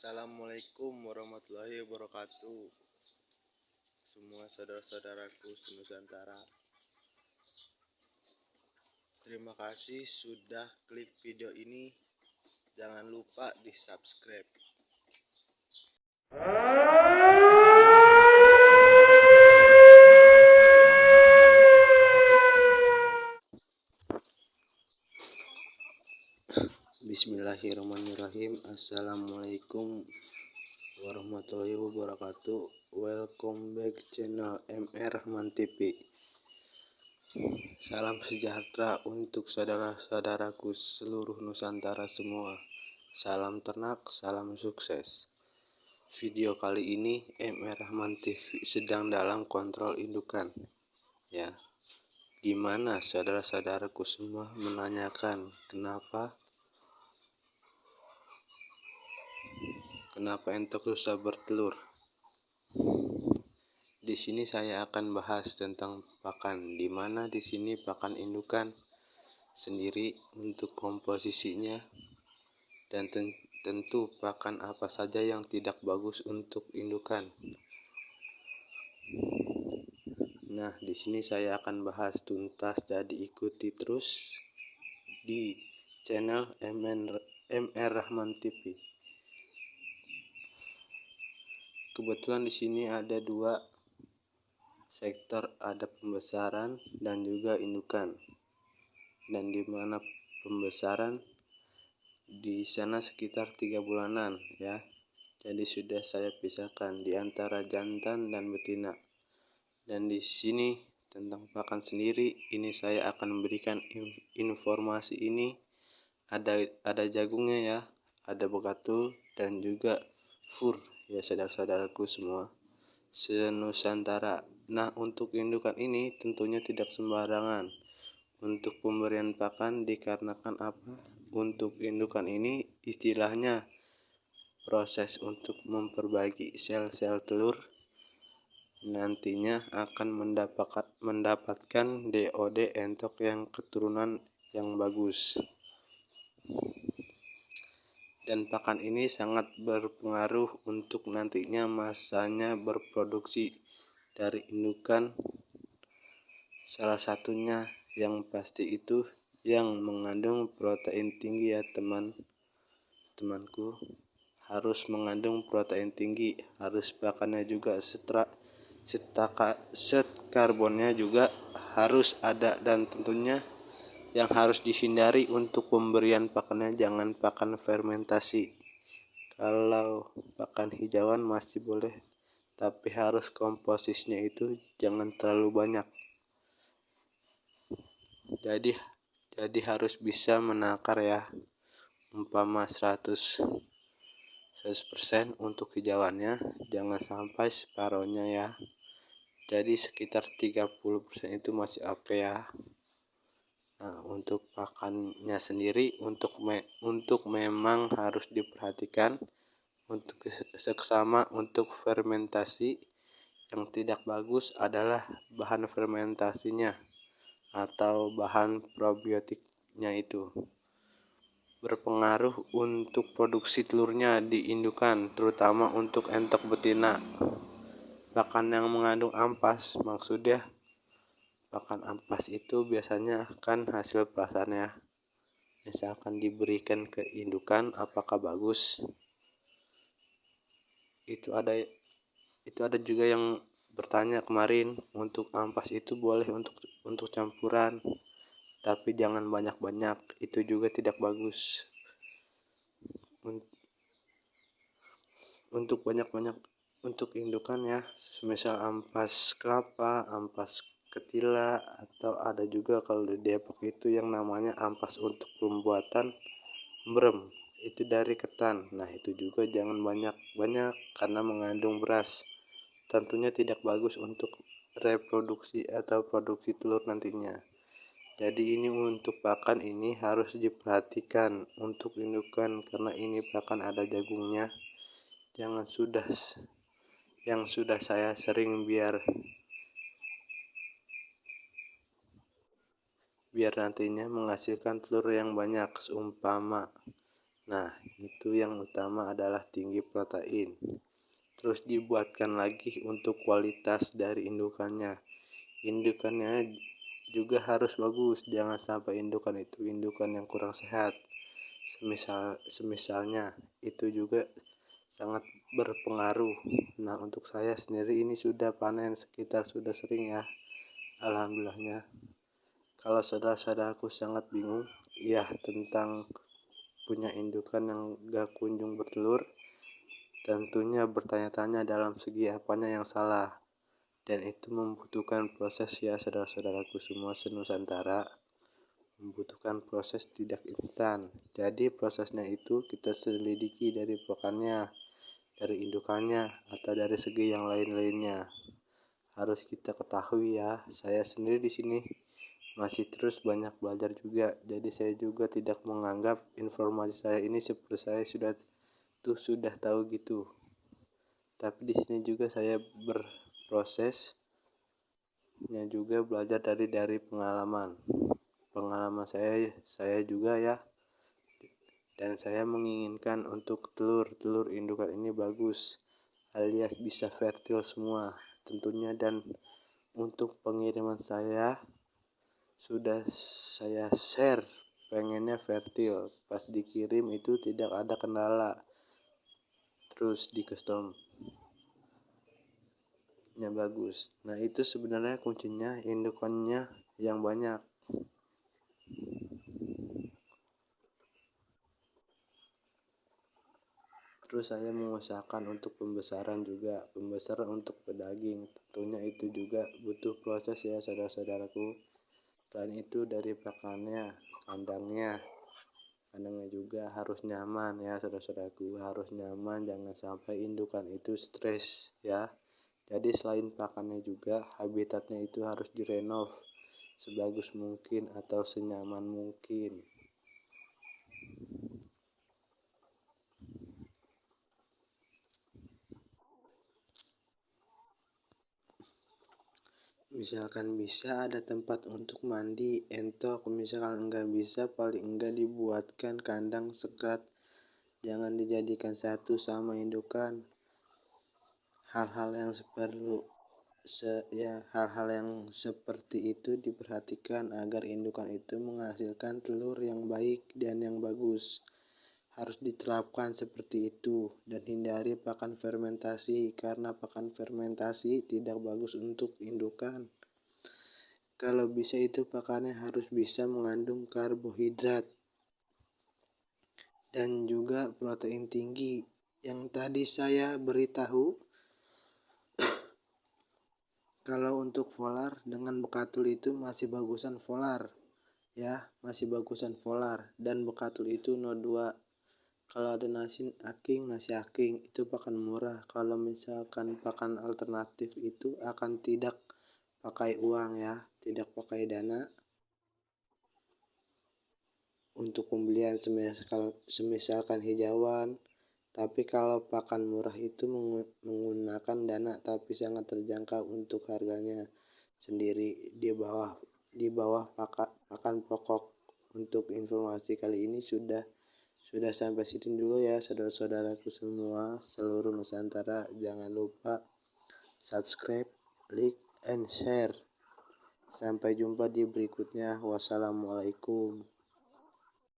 Assalamualaikum warahmatullahi wabarakatuh. Semua saudara-saudaraku se-Nusantara, terima kasih sudah klik video ini. Jangan lupa di subscribe. Bismillahirrahmanirrahim. Assalamualaikum warahmatullahi wabarakatuh. Welcome back channel MR Rahman TV. Salam sejahtera untuk saudara-saudaraku seluruh Nusantara semua. Salam ternak, salam sukses. Video kali ini MR Rahman TV sedang dalam kontrol indukan. Ya, gimana saudara-saudaraku semua menanyakan kenapa entok susah bertelur. Di sini saya akan bahas tentang pakan, di mana di sini pakan indukan sendiri untuk komposisinya, dan tentu pakan apa saja yang tidak bagus untuk indukan. Nah, di sini saya akan bahas tuntas, jadi ikuti terus di channel MR Rahman TV. Kebetulan di sini ada dua sektor, ada pembesaran dan juga indukan. Dan di mana pembesaran di sana sekitar 3 bulanan ya. Jadi sudah saya pisahkan di antara jantan dan betina. Dan di sini tentang pakan sendiri, ini saya akan memberikan informasi ini. Ada jagungnya ya, ada begatul dan juga fur ya saudara-saudaraku semua se-Nusantara. Nah, untuk indukan ini tentunya tidak sembarangan untuk pemberian pakan, dikarenakan apa? Untuk indukan ini istilahnya proses untuk memperbagi sel-sel telur nantinya akan mendapatkan DOD entok yang keturunan yang bagus. Dan pakan ini sangat berpengaruh untuk nantinya masanya berproduksi dari indukan. Salah satunya yang pasti itu yang mengandung protein tinggi ya teman-temanku. Harus mengandung protein tinggi, harus pakannya juga set karbonnya juga harus ada, dan tentunya yang harus dihindari untuk pemberian pakannya jangan pakan fermentasi. Kalau pakan hijauan masih boleh, tapi harus komposisinya itu jangan terlalu banyak. Jadi harus bisa menakar ya, umpama 100% untuk hijauannya, jangan sampai separohnya ya. Jadi sekitar 30% itu masih oke ya. Nah, untuk pakannya sendiri untuk memang harus diperhatikan untuk seksama. Untuk fermentasi yang tidak bagus adalah bahan fermentasinya atau bahan probiotiknya, itu berpengaruh untuk produksi telurnya di indukan, terutama untuk entok betina. Pakan yang mengandung ampas, maksudnya pakan ampas itu biasanya kan hasil perasannya, misalkan diberikan ke indukan apakah bagus. Itu ada juga yang bertanya kemarin, untuk ampas itu boleh untuk campuran, tapi jangan banyak-banyak, itu juga tidak bagus. Untuk banyak-banyak untuk indukan ya, misal ampas kelapa, ampas ketila, atau ada juga kalau di Depok itu yang namanya ampas untuk pembuatan brem, itu dari ketan. Nah, itu juga jangan banyak-banyak karena mengandung beras, tentunya tidak bagus untuk reproduksi atau produksi telur nantinya. Jadi ini untuk pakan ini harus diperhatikan untuk indukan, karena ini pakan ada jagungnya. Jangan yang sudah saya sering biar nantinya menghasilkan telur yang banyak. Seumpama Nah, itu yang utama adalah tinggi protein. Terus dibuatkan lagi untuk kualitas dari indukannya. Indukannya juga harus bagus, jangan sampai indukan itu indukan yang kurang sehat. Semisalnya itu juga sangat berpengaruh. Nah, untuk saya sendiri ini sudah panen sekitar sudah sering ya, alhamdulillahnya. Kalau saudara-saudaraku sangat bingung ya tentang punya indukan yang gak kunjung bertelur, tentunya bertanya-tanya dalam segi apanya yang salah, dan itu membutuhkan proses ya saudara-saudaraku semua senusantara, membutuhkan proses tidak instan. Jadi prosesnya itu kita selidiki dari pakannya, dari indukannya, atau dari segi yang lain-lainnya. Harus kita ketahui ya, saya sendiri di sini masih terus banyak belajar juga, jadi saya juga tidak menganggap informasi saya ini seperti saya sudah tahu gitu. Tapi di sini juga saya berprosesnya juga belajar dari pengalaman saya juga ya, dan saya menginginkan untuk telur indukan ini bagus alias bisa fertil semua tentunya, dan untuk pengiriman saya sudah saya share pengennya fertil, pas dikirim itu tidak ada kendala, terus di customnya bagus. Nah, itu sebenarnya kuncinya indukannya yang banyak. Terus saya mengusahakan untuk pembesaran untuk pedaging, tentunya itu juga butuh proses ya saudara-saudaraku. Selain itu dari pakannya, kandangnya juga harus nyaman ya saudara-saudaraku, harus nyaman, jangan sampai indukan itu stres ya. Jadi selain pakannya juga habitatnya itu harus direnov sebagus mungkin atau senyaman mungkin. Misalkan bisa ada tempat untuk mandi, entok. Misalkan enggak bisa, paling enggak dibuatkan kandang sekat, jangan dijadikan satu sama indukan. Hal-hal yang seperti itu diperhatikan agar indukan itu menghasilkan telur yang baik dan yang bagus. Harus diterapkan seperti itu, dan hindari pakan fermentasi, karena pakan fermentasi tidak bagus untuk indukan. Kalau bisa itu pakannya harus bisa mengandung karbohidrat dan juga protein tinggi. Yang tadi saya beritahu, kalau untuk volar dengan bekatul itu masih bagusan volar ya, dan bekatul itu 02. Kalau ada nasi aking itu pakan murah. Kalau misalkan pakan alternatif itu akan tidak pakai uang ya, tidak pakai dana untuk pembelian semisalkan hijauan. Tapi kalau pakan murah itu menggunakan dana, tapi sangat terjangkau untuk harganya sendiri di bawah pakan pokok. Untuk informasi kali ini sudah sampai sini dulu ya saudara-saudaraku semua seluruh Nusantara. Jangan lupa subscribe, like, and share. Sampai jumpa di berikutnya. Wassalamualaikum.